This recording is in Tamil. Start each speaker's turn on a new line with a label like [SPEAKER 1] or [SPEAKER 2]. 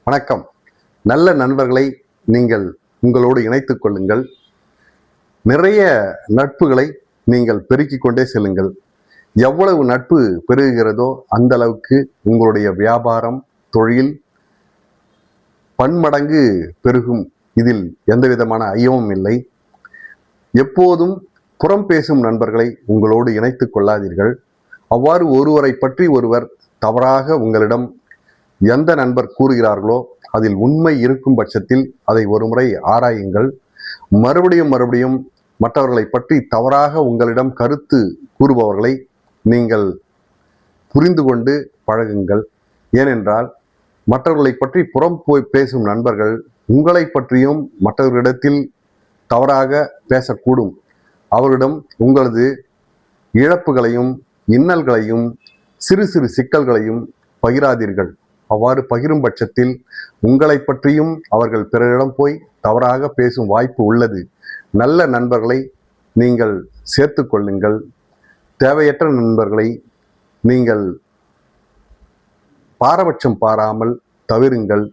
[SPEAKER 1] வணக்கம். நல்ல நண்பர்களை நீங்கள் உங்களோடு இணைத்துக் கொள்ளுங்கள். நிறைய நட்புகளை நீங்கள் பெருக்கிக் கொண்டே செல்லுங்கள். எவ்வளவு நட்பு பெருகுகிறதோ அந்த அளவுக்கு உங்களுடைய வியாபாரம், தொழில் பன்மடங்கு பெருகும். இதில் எந்த விதமான ஐயமும் இல்லை. எப்போதும் புறம் பேசும் நண்பர்களை உங்களோடு இணைத்துக் கொள்ளாதீர்கள். அவ்வாறு ஒருவரை பற்றி ஒருவர் தவறாக உங்களிடம் எந்த நண்பர் கூறுகிறார்களோ அதில் உண்மை இருக்கும் பட்சத்தில் அதை ஒருமுறை ஆராயுங்கள். மறுபடியும் மற்றவர்களை பற்றி தவறாக உங்களிடம் கருத்து கூறுபவர்களை நீங்கள் புரிந்து கொண்டு பழகுங்கள். ஏனென்றால் மற்றவர்களை பற்றி புறம் பேசும் நண்பர்கள் உங்களை பற்றியும் மற்றவர்களிடத்தில் தவறாக பேசக்கூடும். அவரிடம் உங்களது இழப்புகளையும் இன்னல்களையும் சிறு சிறு சிக்கல்களையும் பகிராதீர்கள். அவ்வாறு பகிரும் பட்சத்தில் உங்களை பற்றியும் அவர்கள் பிறரிடம் போய் தவறாக பேசும் வாய்ப்பு உள்ளது. நல்ல நண்பர்களை நீங்கள் சேர்த்து கொள்ளுங்கள். தேவையற்ற நண்பர்களை நீங்கள் பாரபட்சம் பாராமல் தவிருங்கள்.